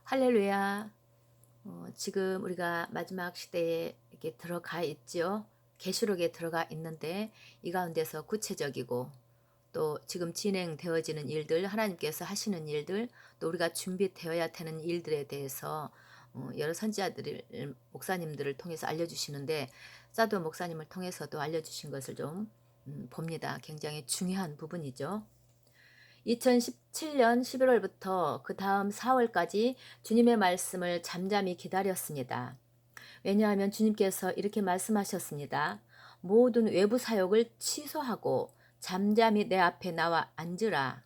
할렐루야. 지금 우리가 마지막 시대에 이렇게 들어가 있죠. 계시록에 들어가 있는데 이 가운데서 구체적이고 또 지금 진행되어지는 일들, 하나님께서 하시는 일들, 또 우리가 준비되어야 되는 일들에 대해서 여러 선지자들, 목사님들을 통해서 알려주시는데 사도 목사님을 통해서도 알려주신 것을 좀 봅니다. 굉장히 중요한 부분이죠. 2017년 11월부터 그 다음 4월까지 주님의 말씀을 잠잠히 기다렸습니다. 왜냐하면 주님께서 이렇게 말씀하셨습니다. 모든 외부 사역을 취소하고 잠잠히 내 앞에 나와 앉으라.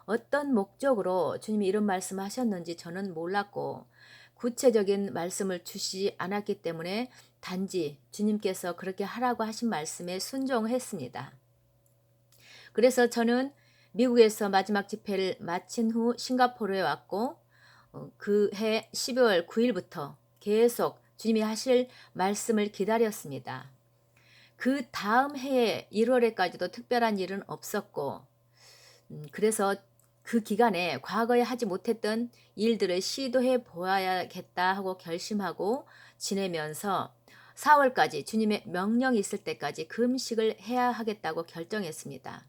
어떤 목적으로 주님이 이런 말씀을 하셨는지 저는 몰랐고 구체적인 말씀을 주시지 않았기 때문에 단지 주님께서 그렇게 하라고 하신 말씀에 순종했습니다. 그래서 저는 미국에서 마지막 집회를 마친 후 싱가포르에 왔고 그해 12월 9일부터 계속 주님이 하실 말씀을 기다렸습니다. 그 다음 해에 1월에까지도 특별한 일은 없었고 그래서 그 기간에 과거에 하지 못했던 일들을 시도해 보아야겠다 하고 결심하고 지내면서 4월까지 주님의 명령이 있을 때까지 금식을 해야 하겠다고 결정했습니다.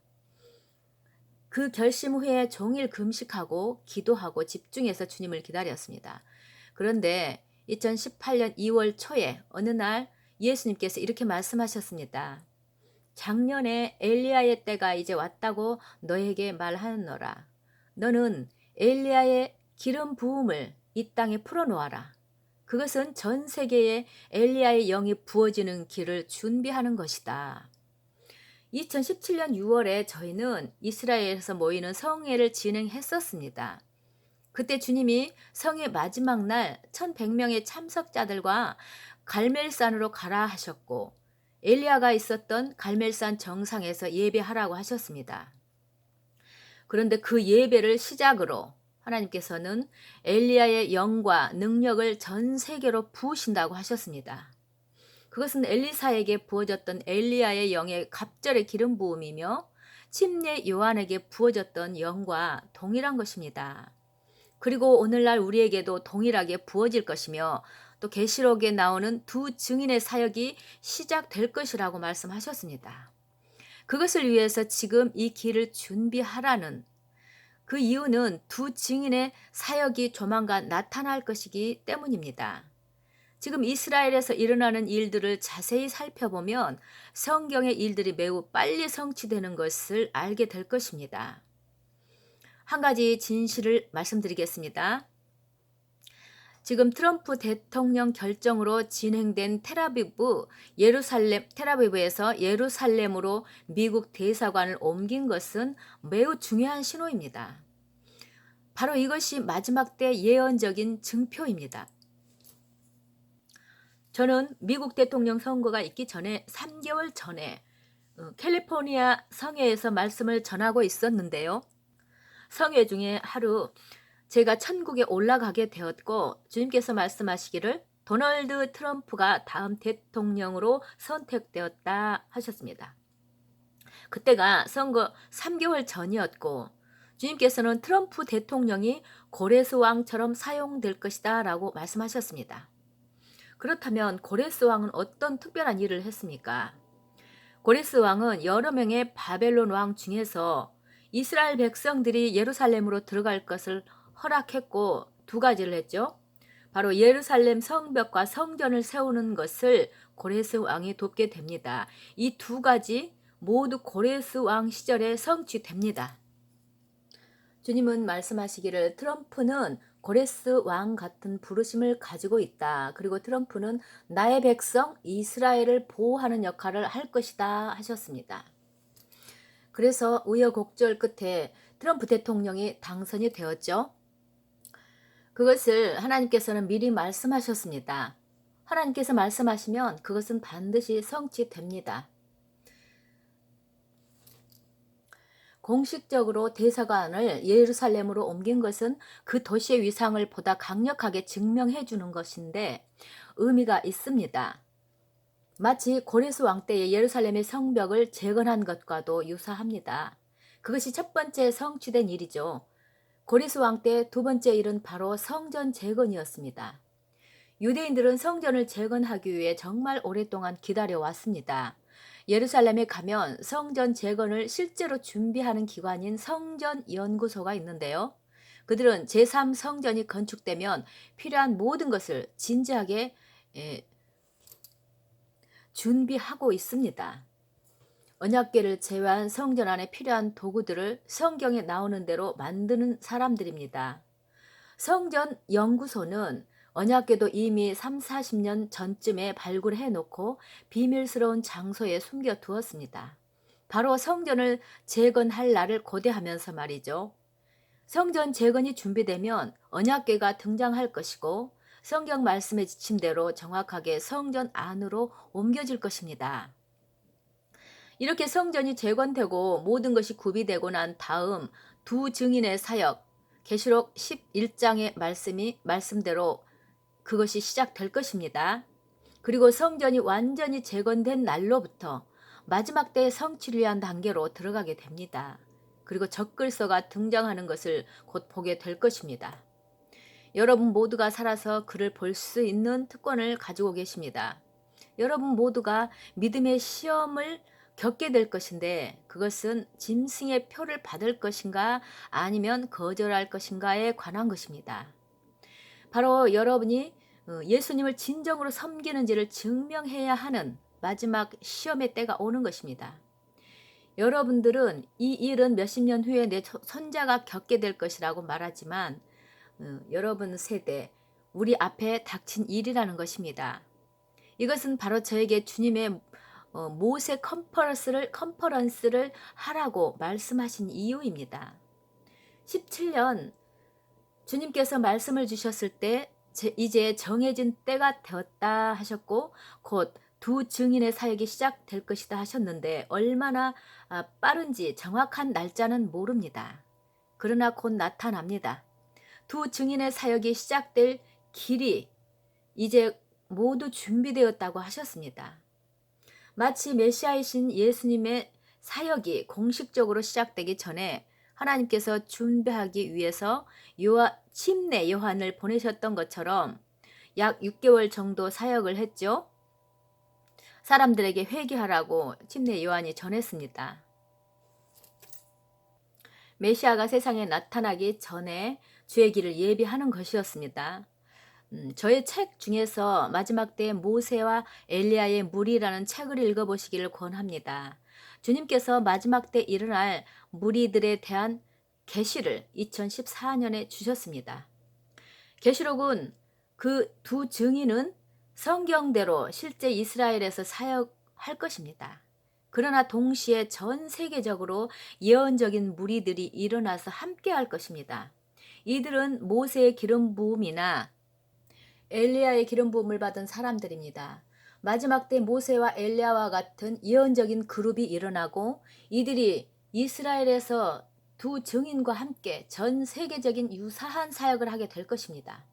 그 결심 후에 종일 금식하고 기도하고 집중해서 주님을 기다렸습니다. 그런데 2018년 2월 초에 어느 날 예수님께서 이렇게 말씀하셨습니다. 작년에 엘리야의 때가 이제 왔다고 너에게 말하노라. 너는 엘리야의 기름 부음을 이 땅에 풀어놓아라. 그것은 전 세계에 엘리야의 영이 부어지는 길을 준비하는 것이다. 2017년 6월에 저희는 이스라엘에서 모이는 성회를 진행했었습니다. 그때 주님이 성회 마지막 날 1100명의 참석자들과 갈멜산으로 가라 하셨고 엘리야가 있었던 갈멜산 정상에서 예배하라고 하셨습니다. 그런데 그 예배를 시작으로 하나님께서는 엘리야의 영과 능력을 전 세계로 부으신다고 하셨습니다. 그것은 엘리사에게 부어졌던 엘리야의 영의 갑절의 기름 부음이며 침례 요한에게 부어졌던 영과 동일한 것입니다. 그리고 오늘날 우리에게도 동일하게 부어질 것이며 또 계시록에 나오는 두 증인의 사역이 시작될 것이라고 말씀하셨습니다. 그것을 위해서 지금 이 길을 준비하라는 그 이유는 두 증인의 사역이 조만간 나타날 것이기 때문입니다. 지금 이스라엘에서 일어나는 일들을 자세히 살펴보면 성경의 일들이 매우 빨리 성취되는 것을 알게 될 것입니다. 한 가지 진실을 말씀드리겠습니다. 지금 트럼프 대통령 결정으로 진행된 텔아비브에서 예루살렘으로 미국 대사관을 옮긴 것은 매우 중요한 신호입니다. 바로 이것이 마지막 때 예언적인 증표입니다. 저는 미국 대통령 선거가 있기 전에 3개월 전에 캘리포니아 성회에서 말씀을 전하고 있었는데요. 성회 중에 하루 제가 천국에 올라가게 되었고 주님께서 말씀하시기를 도널드 트럼프가 다음 대통령으로 선택되었다 하셨습니다. 그때가 선거 3개월 전이었고 주님께서는 트럼프 대통령이 고레스 왕처럼 사용될 것이다 라고 말씀하셨습니다. 그렇다면 고레스 왕은 어떤 특별한 일을 했습니까? 고레스 왕은 여러 명의 바벨론 왕 중에서 이스라엘 백성들이 예루살렘으로 들어갈 것을 허락했고 두 가지를 했죠. 바로 예루살렘 성벽과 성전을 세우는 것을 고레스 왕이 돕게 됩니다. 이 두 가지 모두 고레스 왕 시절에 성취됩니다. 주님은 말씀하시기를 트럼프는 고레스 왕 같은 부르심을 가지고 있다. 그리고 트럼프는 나의 백성 이스라엘을 보호하는 역할을 할 것이다 하셨습니다. 그래서 우여곡절 끝에 트럼프 대통령이 당선이 되었죠. 그것을 하나님께서는 미리 말씀하셨습니다. 하나님께서 말씀하시면 그것은 반드시 성취됩니다. 공식적으로 대사관을 예루살렘으로 옮긴 것은 그 도시의 위상을 보다 강력하게 증명해 주는 것인데 의미가 있습니다. 마치 고레스 왕 때의 예루살렘의 성벽을 재건한 것과도 유사합니다. 그것이 첫 번째 성취된 일이죠. 고리스 왕 때 두 번째 일은 바로 성전 재건이었습니다. 유대인들은 성전을 재건하기 위해 정말 오랫동안 기다려 왔습니다. 예루살렘에 가면 성전 재건을 실제로 준비하는 기관인 성전연구소가 있는데요. 그들은 제3성전이 건축되면 필요한 모든 것을 진지하게 예, 준비하고 있습니다. 언약궤를 제외한 성전 안에 필요한 도구들을 성경에 나오는 대로 만드는 사람들입니다. 성전 연구소는 언약궤도 이미 3, 40년 전쯤에 발굴해 놓고 비밀스러운 장소에 숨겨 두었습니다. 바로 성전을 재건할 날을 고대하면서 말이죠. 성전 재건이 준비되면 언약궤가 등장할 것이고 성경 말씀에 지친 대로 정확하게 성전 안으로 옮겨질 것입니다. 이렇게 성전이 재건되고 모든 것이 구비되고 난 다음 두 증인의 사역, 계시록 11장의 말씀대로 그것이 시작될 것입니다. 그리고 성전이 완전히 재건된 날로부터 마지막 때의 성취를 위한 단계로 들어가게 됩니다. 그리고 적글서가 등장하는 것을 곧 보게 될 것입니다. 여러분 모두가 살아서 그를 볼 수 있는 특권을 가지고 계십니다. 여러분 모두가 믿음의 시험을 겪게 될 것인데 그것은 짐승의 표를 받을 것인가 아니면 거절할 것인가에 관한 것입니다. 바로 여러분이 예수님을 진정으로 섬기는지를 증명해야 하는 마지막 시험의 때가 오는 것입니다. 여러분들은 이 일은 몇십 년 후에 내 손자가 겪게 될 것이라고 말하지만 여러분 세대, 우리 앞에 닥친 일이라는 것입니다. 이것은 바로 저에게 주님의 모세 컨퍼런스를 하라고 말씀하신 이유입니다. 17년 주님께서 말씀을 주셨을 때 이제 정해진 때가 되었다 하셨고 곧 두 증인의 사역이 시작될 것이다 하셨는데 얼마나 빠른지 정확한 날짜는 모릅니다. 그러나 곧 나타납니다. 두 증인의 사역이 시작될 길이 이제 모두 준비되었다고 하셨습니다. 마치 메시아이신 예수님의 사역이 공식적으로 시작되기 전에 하나님께서 준비하기 위해서 침례 요한을 보내셨던 것처럼 약 6개월 정도 사역을 했죠. 사람들에게 회개하라고 침례 요한이 전했습니다. 메시아가 세상에 나타나기 전에 주의 길을 예비하는 것이었습니다. 저의 책 중에서 마지막 때 모세와 엘리야의 무리라는 책을 읽어보시기를 권합니다. 주님께서 마지막 때 일어날 무리들에 대한 계시를 2014년에 주셨습니다. 계시록은 그 두 증인은 성경대로 실제 이스라엘에서 사역할 것입니다. 그러나 동시에 전 세계적으로 예언적인 무리들이 일어나서 함께할 것입니다. 이들은 모세의 기름 부음이나 엘리야의 기름 부음을 받은 사람들입니다. 마지막 때 모세와 엘리야와 같은 예언적인 그룹이 일어나고 이들이 이스라엘에서 두 증인과 함께 전 세계적인 유사한 사역을 하게 될 것입니다.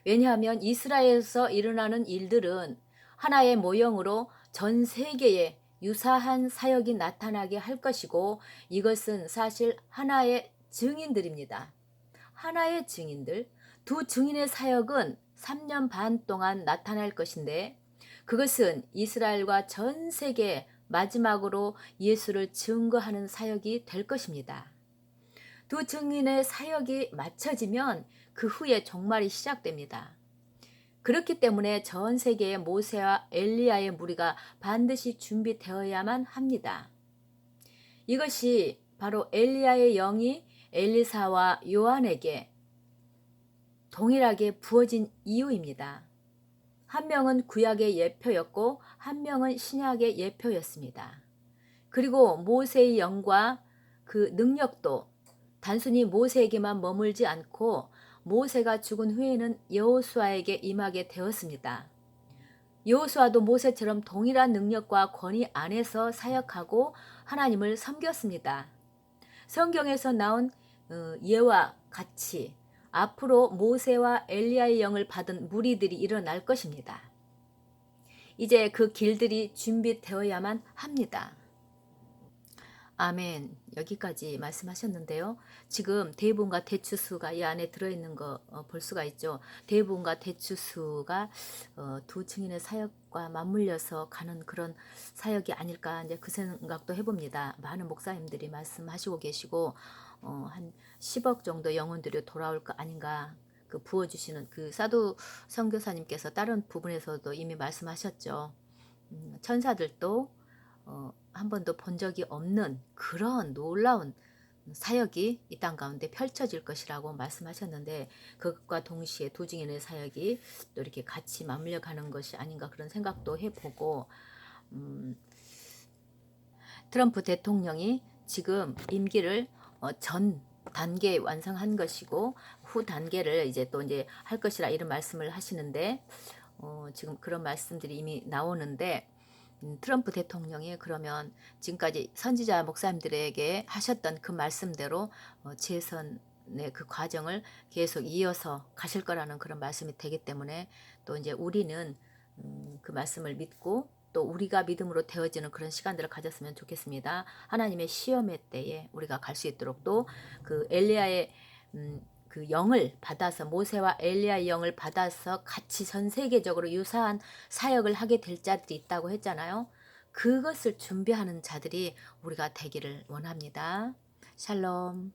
왜냐하면 이스라엘에서 일어나는 일들은 하나의 모형으로 전 세계에 유사한 사역이 나타나게 할 것이고 이것은 사실 하나의 증인들입니다. 하나의 증인들, 두 증인의 사역은 3년 반 동안 나타날 것인데 그것은 이스라엘과 전 세계 마지막으로 예수를 증거하는 사역이 될 것입니다. 두 증인의 사역이 마쳐지면 그 후에 종말이 시작됩니다. 그렇기 때문에 전 세계의 모세와 엘리야의 무리가 반드시 준비되어야만 합니다. 이것이 바로 엘리야의 영이 엘리사와 요한에게 동일하게 부어진 이유입니다. 한 명은 구약의 예표였고 한 명은 신약의 예표였습니다. 그리고 모세의 영과 그 능력도 단순히 모세에게만 머물지 않고 모세가 죽은 후에는 여호수아에게 임하게 되었습니다. 여호수아도 모세처럼 동일한 능력과 권위 안에서 사역하고 하나님을 섬겼습니다. 성경에서 나온 예와 같이 앞으로 모세와 엘리야의 영을 받은 무리들이 일어날 것입니다. 이제 그 길들이 준비되어야만 합니다. 아멘. 여기까지 말씀하셨는데요. 지금 대부분과 대추수가 이 안에 들어있는 거 볼 수가 있죠. 대부분과 대추수가 두 증인의 사역과 맞물려서 가는 그런 사역이 아닐까 이제 그 생각도 해봅니다. 많은 목사님들이 말씀하시고 계시고 한 10억 정도 영혼들이 돌아올 거 아닌가. 그 부어주시는 그 사도 선교사님께서 다른 부분에서도 이미 말씀하셨죠. 천사들도 한 번도 본 적이 없는 그런 놀라운 사역이 이 땅 가운데 펼쳐질 것이라고 말씀하셨는데 그것과 동시에 두 증인의 사역이 또 이렇게 같이 맞물려 가는 것이 아닌가 그런 생각도 해보고 트럼프 대통령이 지금 임기를 전 단계 완성한 것이고 후 단계를 이제 또 이제 할 것이라 이런 말씀을 하시는데 지금 그런 말씀들이 이미 나오는데 트럼프 대통령이 그러면 지금까지 선지자 목사님들에게 하셨던 그 말씀대로 재선의 그 과정을 계속 이어서 가실 거라는 그런 말씀이 되기 때문에 또 이제 우리는 그 말씀을 믿고 또 우리가 믿음으로 되어지는 그런 시간들을 가졌으면 좋겠습니다. 하나님의 시험의 때에 우리가 갈 수 있도록 또 그 엘리야의 그 영을 받아서 모세와 엘리야의 영을 받아서 같이 전 세계적으로 유사한 사역을 하게 될 자들이 있다고 했잖아요. 그것을 준비하는 자들이 우리가 되기를 원합니다. 샬롬.